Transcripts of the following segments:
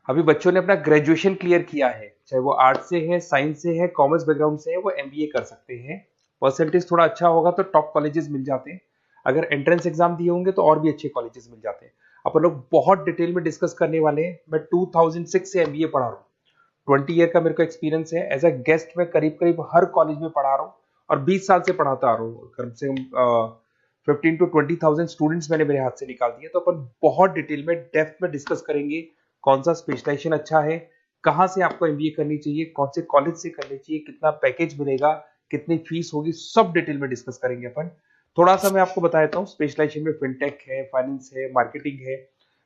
अभी बच्चों ने अपना ग्रेजुएशन क्लियर किया है, चाहे वो आर्ट से है, साइंस से है, कॉमर्स बैकग्राउंड से है, वो एमबीए कर सकते हैं। परसेंटेज थोड़ा अच्छा होगा तो टॉप कॉलेजेस मिल जाते हैं। अगर एंट्रेंस एग्जाम दिए होंगे तो और भी अच्छे कॉलेजेस मिल जाते हैं। अपन लोग बहुत डिटेल में डिस्कस करने वाले हैं। मैं 2006 से एमबीए पढ़ा रहा हूँ। 20 ईयर का मेरे को एक्सपीरियंस है। एज अ गेस्ट मैं करीब करीब हर कॉलेज में पढ़ा रहा हूँ और 20 साल से पढ़ाता आ रहा हूँ। कम से कम 15 to 20 थाउजेंड स्टूडेंट्स मैंने मेरे हाथ से निकाल दिए। तो अपन बहुत डिटेल में डेप्थ में डिस्कस करेंगे कौन सा स्पेशलाइजेशन अच्छा है, कहाँ से आपको एमबीए करनी चाहिए, कौन से कॉलेज से करनी चाहिए, कितना पैकेज मिलेगा, कितनी फीस होगी, सब डिटेल में डिस्कस करेंगे अपन। थोड़ा सा मैं आपको बता देता हूँ, स्पेशलाइजेशन में फिनटेक है, फाइनेंस है, मार्केटिंग है,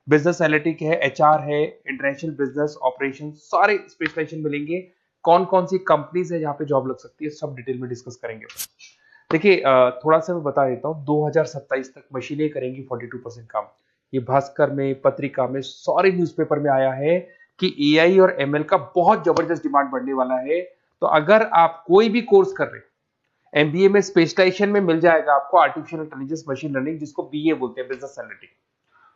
बिजनेस एनालिटिक है, एचआर है, इंटरनेशनल बिजनेस ऑपरेशन, सारे स्पेशलाइजेशन मिलेंगे। कौन कौन सी कंपनीज है जहाँ पे जॉब लग सकती है, सब डिटेल में डिस्कस करेंगे। देखिए, थोड़ा सा मैं बता देता हूँ, 2027 तक मशीनें करेंगी 42% काम। ये भास्कर में, पत्रिका में, सारे न्यूज़पेपर में आया है कि एआई और एमएल का बहुत जबरदस्त डिमांड बढ़ने वाला है। तो अगर आप कोई भी कोर्स कर रहे हैं, एमबीए में स्पेशलाइजेशन में मिल जाएगा आपको आर्टिफिशियल इंटेलिजेंस, मशीन लर्निंग, जिसको बीए बोलते हैं, बिजनेस एनालिटिक्स।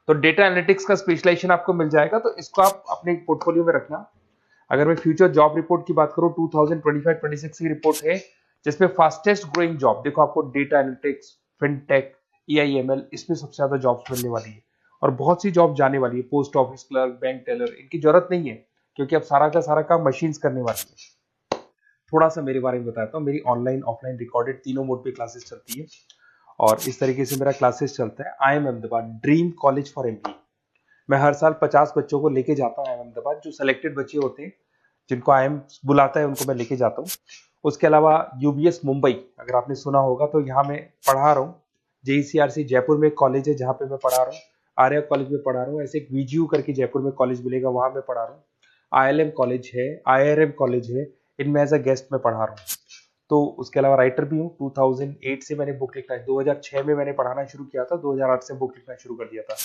तो डेटा एनालिटिक्स का स्पेशलाइजेशन आपको मिल जाएगा, तो इसको आप अपने पोर्टफोलियो में रखना। अगर मैं फ्यूचर जॉब रिपोर्ट की बात करूं, 2025-26 की रिपोर्ट है, जिसमें फास्टेस्ट ग्रोइंग जॉब देखो आपको डेटा एनालिटिक्स, फिनटेक, ईआईएमएल, इसमें सबसे ज्यादा जॉब्स मिलने वाली है। और बहुत सी जॉब जाने वाली है, post office clerk, bank teller, इनकी जरूरत नहीं है, क्योंकि अब सारा का सारा काम मशीन्स करने वाली है। थोड़ा सा मेरे बारे में बताता हूँ। मेरी ऑनलाइन ऑफलाइन रिकॉर्डेड तीनों मोड पे क्लासेस चलती है, और इस तरीके से मेरा क्लासेस चलता है। I am Ahmedabad dream college for MBA. मैं हर साल 50 बच्चों को लेके जाता हूँ अहमदाबाद। जो सिलेक्टेड बच्चे होते हैं, जिनको आईएम बुलाता है, उनको मैं लेके जाता हूँ। उसके अलावा यूबीएस मुंबई, अगर आपने सुना होगा, तो यहाँ मैं पढ़ा रहा हूँ। जेईसीआरसी जयपुर में एक कॉलेज है जहाँ पे मैं पढ़ा रहा हूँ। आर्या कॉलेज में पढ़ा रहा हूँ। ऐसे एक वीजीयू करके जयपुर में कॉलेज मिलेगा, वहां मैं पढ़ा रहा हूँ। आईएलएम कॉलेज है, आईआरएम कॉलेज है, इनमें एज अ गेस्ट में पढ़ा रहा हूँ। तो उसके अलावा राइटर भी हूँ। 2008 से मैंने बुक लिखना है, 2006 में मैंने पढ़ाना शुरू किया था, 2008 से बुक लिखना शुरू कर दिया था,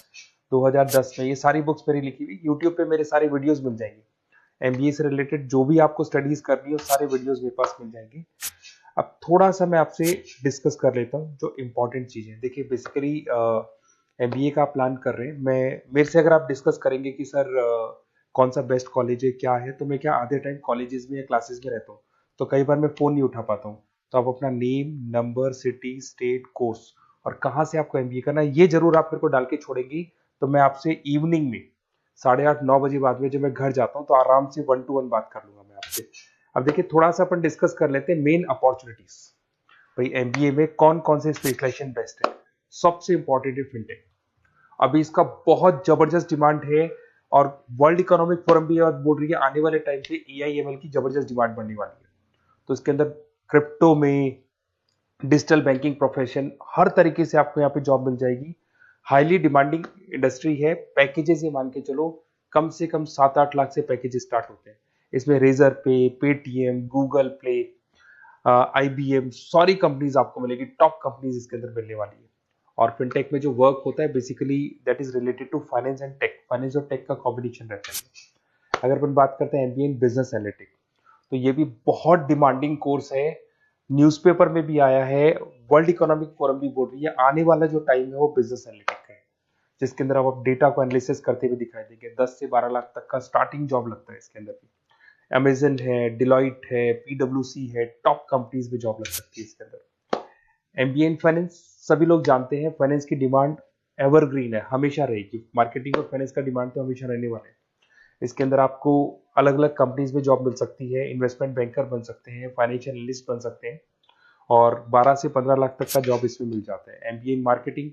2010 में। ये सारी बुक्स मेरी लिखी हुई यूट्यूब पे मेरे सारे वीडियोस मिल जाएंगे। एमबीए से रिलेटेड जो भी आपको स्टडीज करनी हो, सारे वीडियोस मेरे पास मिल जाएंगे। अब थोड़ा सा मैं आपसे डिस्कस कर लेता हूँ जो इंपॉर्टेंट चीजें। देखिए, बेसिकली एमबीए का प्लान कर रहे हैं, मैं मेरे से अगर आप डिस्कस करेंगे कि सर कौन सा बेस्ट कॉलेज है, क्या है, तो मैं क्या आधे टाइम कॉलेजेस में या क्लासेस में रहता हूँ, तो कई बार मैं फोन नहीं उठा पाता हूँ। तो आप अपना name, number, city, state, course और कहाँ से आपको एमबीए करना है, ये जरूर आप मेरे को डाल के छोड़ेंगी। तो मैं आपसे इवनिंग में 8:30-9 बजे बाद में जब मैं घर जाता हूँ, तो आराम से 1 to 1 बात कर लूंगा मैं आपसे। अब देखिए, थोड़ा सा अपन डिस्कस कर लेते हैं मेन अपॉर्चुनिटीज। भाई, एमबीए में कौन कौन से स्पेशलाइजेशन बेस्ट है। सबसे इंपॉर्टेंट है फिनटेक। अभी इसका बहुत जबरदस्त डिमांड है, और वर्ल्ड इकोनॉमिक फोरम भी ये बात बोल रही है, आने वाले टाइम पे एआईएमएल की जबरदस्त डिमांड बढ़ने वाली है। तो इसके अंदर क्रिप्टो में, डिजिटल बैंकिंग प्रोफेशन, हर तरीके से आपको यहाँ पे जॉब मिल जाएगी। हाईली डिमांडिंग इंडस्ट्री है। पैकेजेस ये मान के चलो, कम से कम 7-8 लाख से पैकेजेस स्टार्ट होते हैं। इसमें रेजर पे, पेटीएम, गूगल प्ले, आईबीएम, सारी कंपनीज आपको मिलेगी, टॉप कंपनीज इसके अंदर मिलने वाली है। और फिनटेक में जो वर्क होता है, basically that is related to finance and tech. Finance और टेक का कॉम्बिनेशन रहता है। अगर अपन बात करते हैं एमबीए इन बिजनेस एनालिटिक्स, तो ये भी बहुत डिमांडिंग कोर्स है। न्यूज़पेपर में भी आया है, वर्ल्ड इकोनॉमिक फोरम भी बोल रही है आने वाला जो टाइम है वो बिजनेस एनालिटिक्स का है, जिसके अंदर आप डेटा को एनालिसिस करते हुए दिखाई देंगे। 10 से 12 लाख तक का स्टार्टिंग जॉब लगता है इसके अंदर भी। अमेजन है, डिलॉइट है, पीडब्ल्यूसी है, टॉप कंपनीज में जॉब लग सकती है इसके अंदर। एमबीए इन फाइनेंस, सभी लोग जानते हैं फाइनेंस की डिमांड एवरग्रीन है, हमेशा रहेगी। मार्केटिंग और फाइनेंस का डिमांड तो हमेशा रहने वाला है। इसके अंदर आपको अलग अलग कंपनीज में जॉब मिल सकती है। इन्वेस्टमेंट बैंकर बन सकते हैं, फाइनेंशियल एनालिस्ट बन सकते हैं, और 12 से 15 लाख तक का जॉब इसमें मिल जाता है। एमबीए इन मार्केटिंग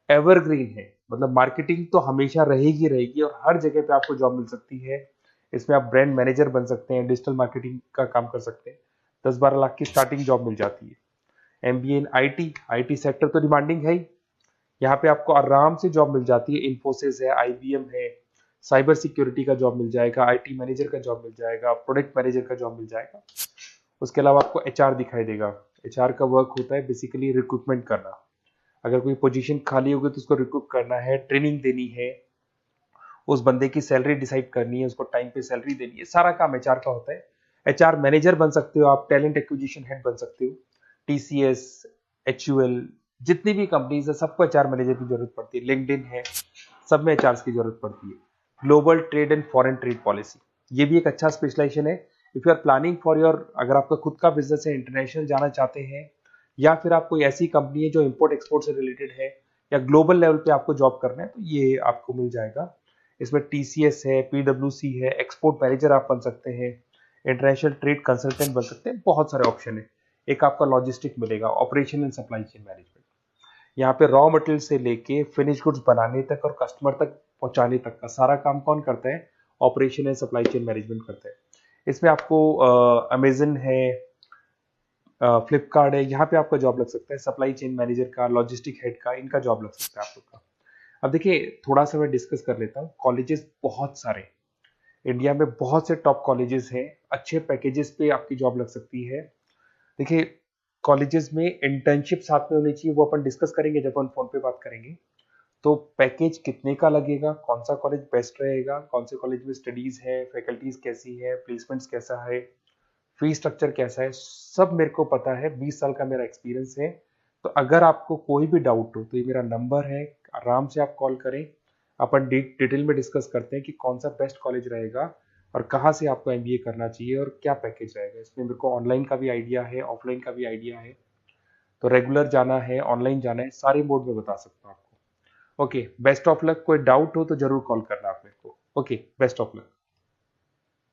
एवरग्रीन है, मतलब मार्केटिंग तो हमेशा रहेगी रहेगी, और हर जगह पे आपको जॉब मिल सकती है। इसमें आप ब्रांड मैनेजर बन सकते हैं, डिजिटल मार्केटिंग का काम कर सकते हैं। 10-12 लाख की स्टार्टिंग जॉब मिल जाती है। MBA in IT, IT sector तो डिमांडिंग है ही। यहाँ पे आपको आराम से जॉब मिल जाती है। इन्फोसिस है, आईबीएम है, साइबर सिक्योरिटी का जॉब मिल जाएगा, आईटी मैनेजर का जॉब मिल जाएगा, प्रोडक्ट मैनेजर का जॉब मिल जाएगा। उसके अलावा आपको एचआर दिखाई देगा। एचआर का वर्क होता है बेसिकली रिक्रूटमेंट करना। अगर कोई पोजीशन खाली होगी तो उसको रिक्रूट करना है, ट्रेनिंग देनी है, उस बंदे की सैलरी डिसाइड करनी है, उसको टाइम पे सैलरी देनी है, सारा काम एचआर का होता है। एचआर मैनेजर बन सकते हो आप, टैलेंट एक्विजिशन हेड बन सकते हो। टीसीएस, एचयूएल, जितनी भी कंपनीज है, सबको एचआर मैनेजर की जरूरत पड़ती है। लिंक्डइन है, सब में एचआर की जरूरत पड़ती है। Global trade and foreign trade policy, ये भी एक अच्छा स्पेशलाइजेशन है। If you are planning for your, अगर आपका खुद का बिजनेस है, इंटरनेशनल जाना चाहते हैं, या फिर आप कोई ऐसी कंपनी है जो इंपोर्ट एक्सपोर्ट से रिलेटेड है, या ग्लोबल लेवल पे आपको जॉब करना है, तो ये आपको मिल जाएगा। इसमें टीसीएस है, पीडब्ल्यूसी है, एक्सपोर्ट मैनेजर आप बन सकते हैं, इंटरनेशनल ट्रेड कंसल्टेंट बन सकते हैं, बहुत सारे ऑप्शन है। एक आपका लॉजिस्टिक मिलेगा, operation and supply chain management, यहाँ पे रॉ मटेरियल से लेके फिनिश गुड्स बनाने तक और कस्टमर तक पहुंचाने तक का सारा काम कौन करता है? Operation and supply chain management करता है। इसमें आपको अमेजन है, फ्लिपकार्ट है, यहाँ पे आपका जॉब लग सकता है, सप्लाई चेन मैनेजर का, लॉजिस्टिक हेड का, इनका जॉब लग सकता है आप लोग का। अब देखिए, थोड़ा सा मैं डिस्कस कर लेता हूँ। कॉलेजेस बहुत सारे इंडिया में, बहुत से टॉप कॉलेजेस हैं, अच्छे पैकेजेस पे आपकी जॉब लग सकती है। देखिए, कॉलेजेस में इंटर्नशिप साथ में होनी चाहिए, वो अपन डिस्कस करेंगे जब अपन फोन पे बात करेंगे। तो पैकेज कितने का लगेगा, कौन सा कॉलेज बेस्ट रहेगा, कौन से कॉलेज में स्टडीज है, फैकल्टीज कैसी है, प्लेसमेंट्स कैसा है, फी स्ट्रक्चर कैसा है, सब मेरे को पता है, 20 साल का मेरा एक्सपीरियंस है। तो अगर आपको कोई भी डाउट हो तो ये मेरा नंबर है, आराम से आप कॉल करें, अपन डिटेल में डिस्कस करते हैं कि कौन सा बेस्ट कॉलेज रहेगा और कहाँ से आपको एमबीए करना चाहिए और क्या पैकेज रहेगा। इसमें मेरे को ऑनलाइन का भी आइडिया है, ऑफलाइन का भी आइडिया है, तो रेगुलर जाना है, ऑनलाइन जाना है, सारे मोड में बता सकता हूँ आपको। Okay, best of luck. कोई डाउट हो तो जरूर कॉल करना आप मेरे को। Okay, best of luck.